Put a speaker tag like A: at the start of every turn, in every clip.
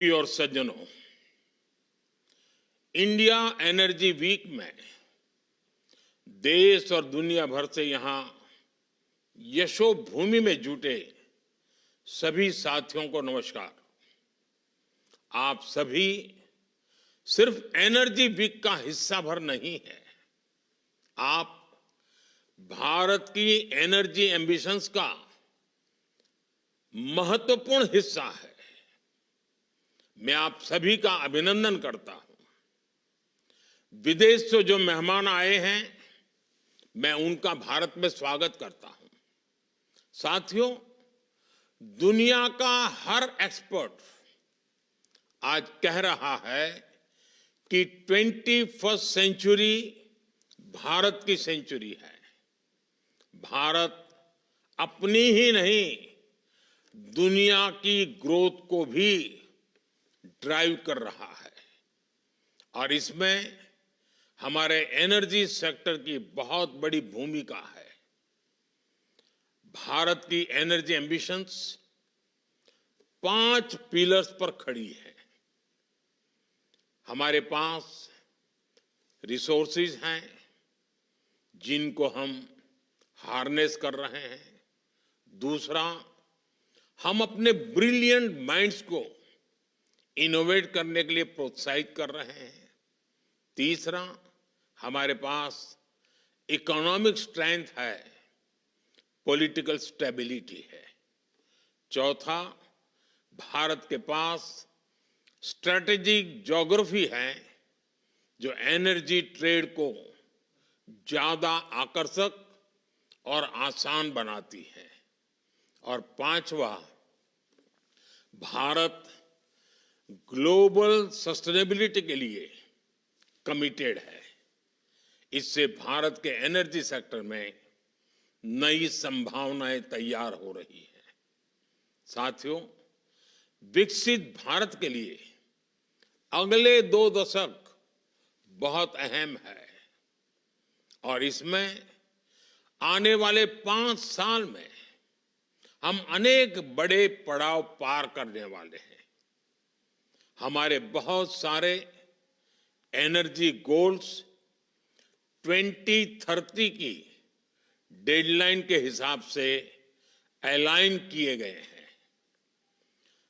A: और सज्जनों, India energy week में देश और दुनिया भर से यहां यशोभूमि में जुटे सभी साथियों को नमस्कार। आप सभी सिर्फ एनर्जी वीक का हिस्सा भर नहीं है, आप भारत की एनर्जी एम्बिशंस का महत्वपूर्ण हिस्सा है। मैं आप सभी का अभिनंदन करता हूं। विदेश से जो मेहमान आए हैं, मैं उनका भारत में स्वागत करता हूं। साथियों, दुनिया का हर एक्सपर्ट आज कह रहा है कि 21st सेंचुरी भारत की सेंचुरी है। भारत अपनी ही नहीं, दुनिया की ग्रोथ को भी ड्राइव कर रहा है और इसमें हमारे एनर्जी सेक्टर की बहुत बड़ी भूमिका है। भारत की एनर्जी एम्बिशंस 5 पिलर्स पर खड़ी है। हमारे पास रिसोर्सेज हैं जिनको हम हार्नेस कर रहे हैं। दूसरा, हम अपने ब्रिलियंट माइंड्स को इनोवेट करने के लिए प्रोत्साहित कर रहे हैं। तीसरा, हमारे पास इकोनॉमिक स्ट्रेंथ है, पॉलिटिकल स्टेबिलिटी है। चौथा, भारत के पास स्ट्रेटेजिक ज्योग्राफी है जो एनर्जी ट्रेड को ज्यादा आकर्षक और आसान बनाती है। और पांचवा, भारत ग्लोबल सस्टेनेबिलिटी के लिए कमिटेड है। इससे भारत के एनर्जी सेक्टर में नई संभावनाएं तैयार हो रही हैं। साथियों, विकसित भारत के लिए अगले 2 दशक बहुत अहम है और इसमें आने वाले 5 साल में हम अनेक बड़े पड़ाव पार करने वाले हैं। हमारे बहुत सारे एनर्जी गोल्स 2030 की डेडलाइन के हिसाब से अलाइन किए गए हैं।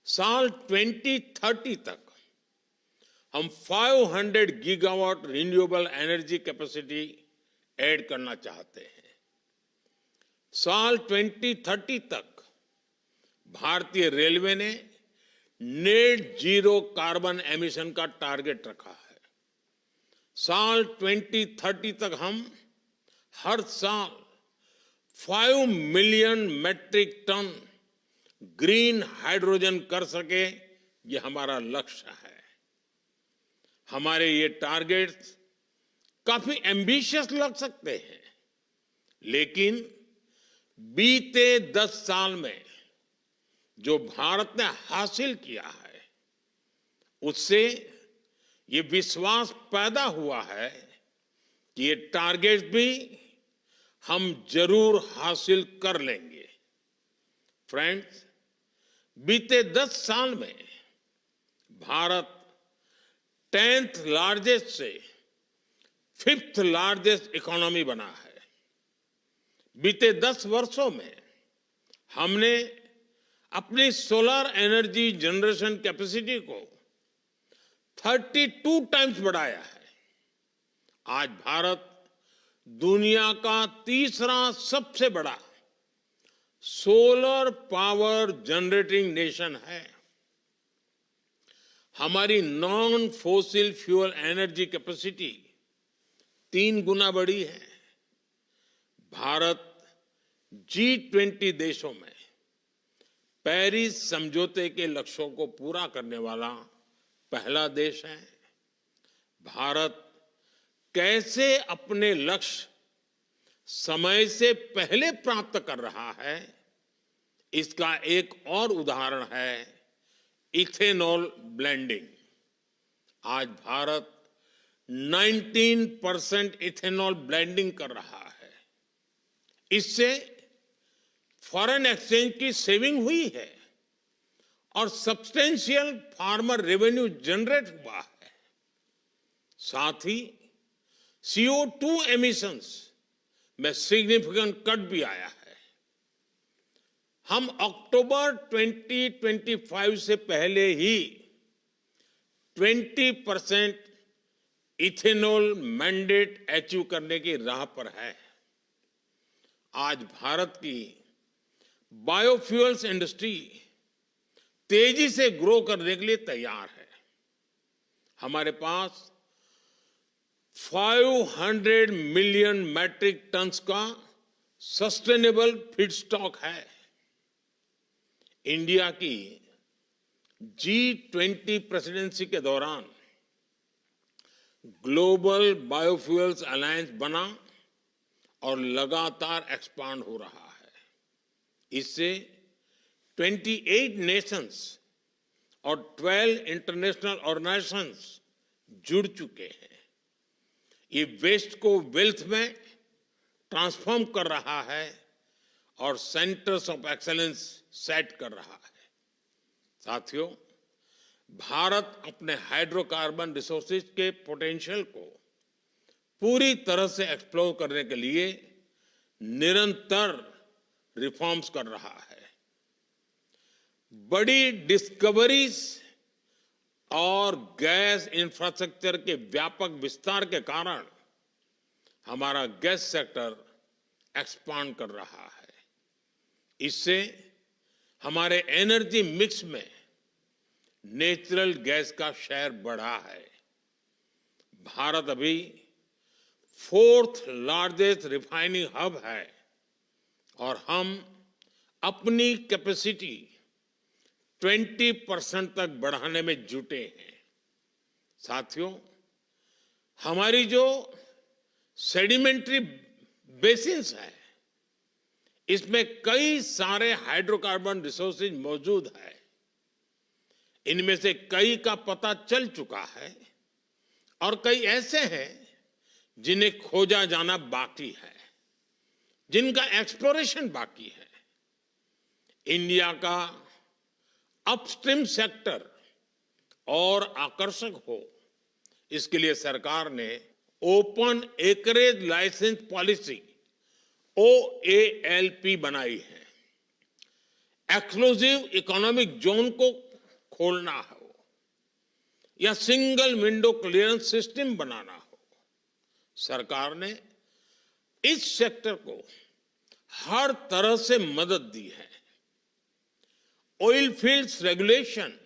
A: साल 2030 तक हम 500 gigawatt renewable energy capacity add करना चाहते हैं। साल 2030 तक भारतीय रेलवे ने नेट जीरो कार्बन एमिशन का टारगेट रखा है। साल 2030 तक हम हर साल 5 million metric tonne green hydrogen कर सके, ये हमारा लक्ष्य है। हमारे ये टारगेट्स काफी एम्बिशियस लग सकते हैं, लेकिन बीते 10 साल में जो भारत ने हासिल किया है, उससे ये विश्वास पैदा हुआ है कि ये टारगेट भी हम जरूर हासिल कर लेंगे। फ्रेंड्स, बीते 10 साल में भारत 10th लार्जेस्ट से 5th लार्जेस्ट इकोनॉमी बना है। बीते 10 वर्षों में हमने अपनी सोलर एनर्जी जनरेशन कैपेसिटी को 32 टाइम्स बढ़ाया है। आज भारत दुनिया का तीसरा सबसे बड़ा सोलर पावर जनरेटिंग नेशन है। हमारी non fossil fuel energy capacity 3 गुना बढ़ी है। भारत G20 देशों में पेरिस समझौते के लक्ष्यों को पूरा करने वाला पहला देश है। भारत कैसे अपने लक्ष्य समय से पहले प्राप्त कर रहा है, इसका एक और उदाहरण है इथेनॉल ब्लेंडिंग। आज भारत 19% इथेनॉल ब्लेंडिंग कर रहा है। इससे फॉरेन एक्सचेंज की सेविंग हुई है और सब्सटेंशियल फार्मर रेवेन्यू जनरेट हुआ है। साथ ही CO2 एमिशंस में सिग्निफिकेंट कट भी आया है। हम अक्टूबर 2025 से पहले ही 20% इथेनॉल मैंडेट अचीव करने की राह पर है। आज भारत की बायोफ्यूल्स इंडस्ट्री तेजी से ग्रो करने के लिए तैयार है। हमारे पास 500 मिलियन मैट्रिक टन्स का सस्टेनेबल फीडस्टॉक है। इंडिया की G20 प्रेसिडेंसी के दौरान ग्लोबल बायोफ्यूल्स अलायंस बना और लगातार एक्सपांड हो रहा है। इससे 28 नेशंस और 12 इंटरनेशनल ऑर्गेनाइजेशंस जुड़ चुके हैं। ये वेस्ट को वेल्थ में ट्रांसफॉर्म कर रहा है और सेंटर्स ऑफ एक्सीलेंस सेट कर रहा है। साथियों, भारत अपने हाइड्रोकार्बन रिसोर्सेज के पोटेंशियल को पूरी तरह से एक्सप्लोर करने के लिए निरंतर रिफॉर्म्स कर रहा है। बड़ी डिस्कवरीज और गैस इंफ्रास्ट्रक्चर के व्यापक विस्तार के कारण हमारा गैस सेक्टर एक्सपांड कर रहा है। इससे हमारे एनर्जी मिक्स में नेचुरल गैस का शेयर बढ़ा है। भारत अभी 4th लार्जेस्ट रिफाइनिंग हब है और हम अपनी कैपेसिटी 20% तक बढ़ाने में जुटे हैं। साथियों, हमारी जो सेडिमेंट्री बेसिन्स है, इसमें कई सारे हाइड्रोकार्बन रिसोर्सेज मौजूद है। इनमें से कई का पता चल चुका है और कई ऐसे हैं जिन्हें खोजा जाना बाकी है, जिनका एक्सप्लोरेशन बाकी है। इंडिया का अपस्ट्रीम सेक्टर और आकर्षक हो, इसके लिए सरकार ने open acreage licence policy OALP बनाई है। एक्सक्लूसिव इकोनॉमिक जोन को खोलना हो या सिंगल विंडो क्लियरेंस सिस्टम बनाना हो, सरकार ने इस सेक्टर को हर तरह से मदद दी है। Oil fields regulation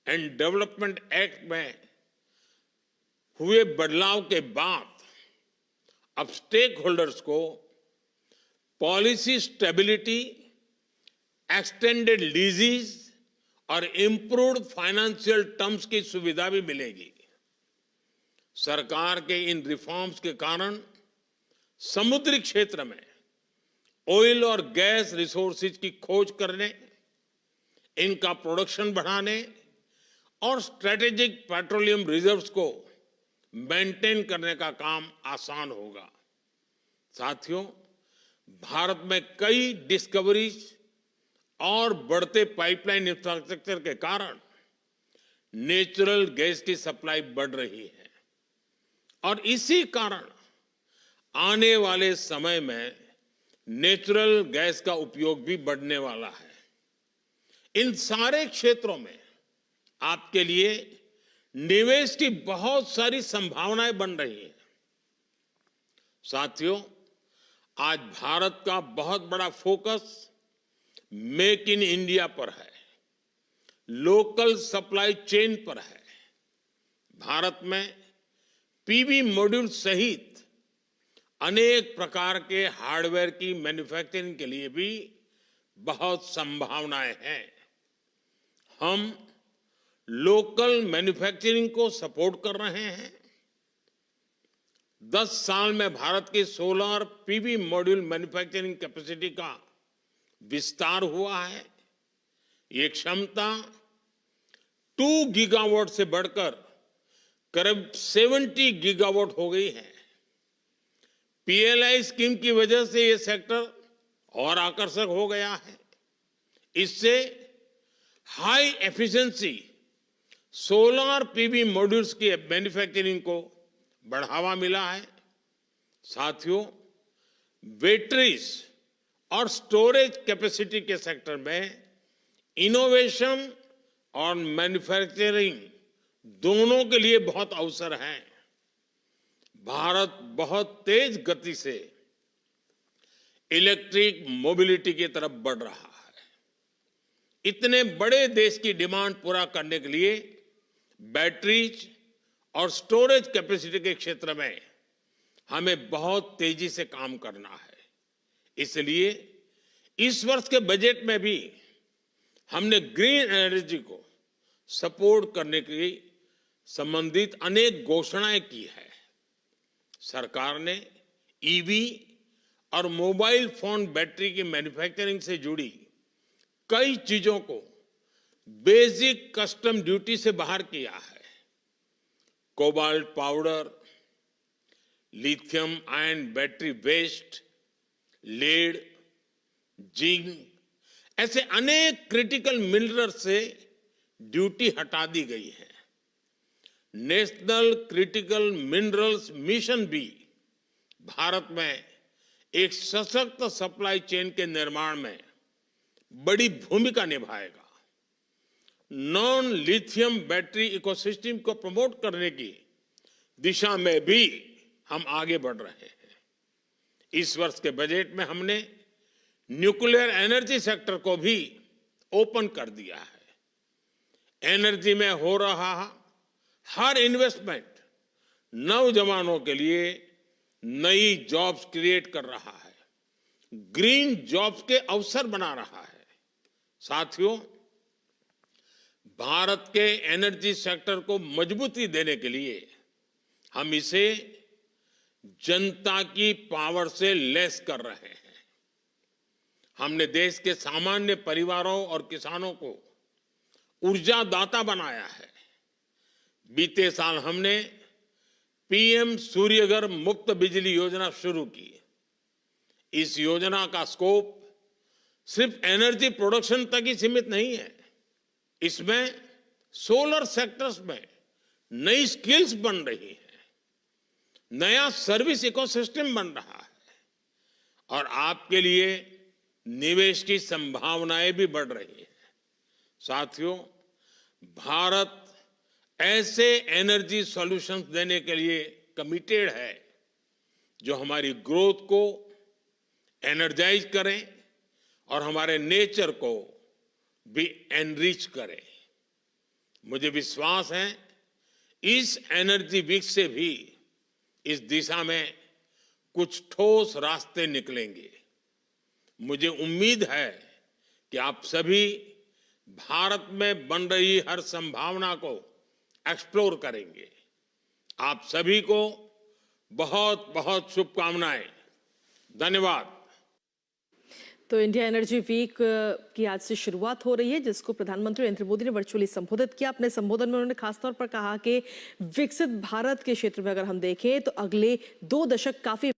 A: and development act में हुए बदलाव के बाद अब स्टेक होल्डर्स को पॉलिसी स्टेबिलिटी, एक्सटेंडेड लीजेस और इंप्रूव्ड फाइनेंशियल टर्म्स की सुविधा भी मिलेगी। सरकार के इन रिफॉर्म्स के कारण समुद्री क्षेत्र में ऑयल और गैस रिसोर्सेज की खोज करने, इनका प्रोडक्शन बढ़ाने और स्ट्रेटेजिक पेट्रोलियम रिजर्व्स को मेंटेन करने का काम आसान होगा। साथियों, भारत में कई डिस्कवरीज और बढ़ते पाइपलाइन इंफ्रास्ट्रक्चर के कारण नेचुरल गैस की सप्लाई बढ़ रही है और इसी कारण आने वाले समय में नेचुरल गैस का उपयोग भी बढ़ने वाला है। इन सारे क्षेत्रों में आपके लिए निवेश की बहुत सारी संभावनाएं बन रही हैं। साथियों, आज भारत का बहुत बड़ा फोकस मेक इन इंडिया पर है, लोकल सप्लाई चेन पर है। भारत में पीवी मॉड्यूल सहित अनेक प्रकार के हार्डवेयर की मैन्युफैक्चरिंग के लिए भी बहुत संभावनाएं हैं। हम लोकल मैन्युफैक्चरिंग को सपोर्ट कर रहे हैं। 10 साल में भारत की solar PV module manufacturing capacity का विस्तार हुआ है। ये क्षमता 2 गीगावाट से बढ़कर करीब 70 गीगावाट हो गई है। PLI स्कीम की वजह से ये सेक्टर और आकर्षक हो गया है। इससे high efficiency solar PV modules की मैन्युफैक्चरिंग को बढ़ावा मिला है। साथियों, बैटरीज और स्टोरेज कैपेसिटी के सेक्टर में इनोवेशन और मैन्युफैक्चरिंग दोनों के लिए बहुत अवसर हैं। भारत बहुत तेज गति से इलेक्ट्रिक मोबिलिटी की तरफ बढ़ रहा है। इतने बड़े देश की डिमांड पूरा करने के लिए बैटरीज और स्टोरेज कैपेसिटी के क्षेत्र में हमें बहुत तेजी से काम करना है। इसलिए इस वर्ष के बजट में भी हमने ग्रीन एनर्जी को सपोर्ट करने की संबंधित अनेक घोषणाएं की है। सरकार ने ईवी और मोबाइल फोन बैटरी की मैन्युफैक्चरिंग से जुड़ी कई चीजों को बेसिक कस्टम ड्यूटी से बाहर किया है। Cobalt powder, lithium ion battery waste, lead, zinc ऐसे अनेक क्रिटिकल मिनरल से ड्यूटी हटा दी गई है। नेशनल क्रिटिकल मिनरल्स मिशन भी भारत में एक सशक्त सप्लाई चेन के निर्माण में बड़ी भूमिका निभाएगा। नॉन लिथियम बैटरी इकोसिस्टम को प्रमोट करने की दिशा में भी हम आगे बढ़ रहे हैं। इस वर्ष के बजट में हमने न्यूक्लियर एनर्जी सेक्टर को भी ओपन कर दिया है। एनर्जी में हो रहा हर इन्वेस्टमेंट नौजवानों के लिए नई जॉब्स क्रिएट कर रहा है, ग्रीन जॉब्स के अवसर बना रहा है। साथियों, भारत के एनर्जी सेक्टर को मजबूती देने के लिए हम इसे जनता की पावर से लैस कर रहे हैं। हमने देश के सामान्य परिवारों और किसानों को ऊर्जा दाता बनाया है। बीते साल हमने पीएम सूर्यघर मुफ्त बिजली योजना शुरू की। इस योजना का स्कोप सिर्फ एनर्जी प्रोडक्शन तक ही सीमित नहीं है। इसमें सोलर सेक्टर्स में नई स्किल्स बन रही हैं, नया सर्विस इकोसिस्टम बन रहा है और आपके लिए निवेश की संभावनाएं भी बढ़ रही हैं। साथियों, भारत ऐसे एनर्जी सॉल्यूशंस देने के लिए कमिटेड है जो हमारी ग्रोथ को एनर्जाइज करें और हमारे नेचर को भी एनरिच करें। मुझे विश्वास है इस एनर्जी वीक से भी इस दिशा में कुछ ठोस रास्ते निकलेंगे। मुझे उम्मीद है कि आप सभी भारत में बन रही हर संभावना को एक्सप्लोर करेंगे। आप सभी को बहुत बहुत शुभकामनाएं। धन्यवाद।
B: तो इंडिया एनर्जी वीक की आज से शुरुआत हो रही है, जिसको प्रधानमंत्री नरेंद्र मोदी ने वर्चुअली संबोधित किया। अपने संबोधन में उन्होंने खासतौर पर कहा कि विकसित भारत के क्षेत्र में अगर हम देखें तो अगले 2 दशक काफी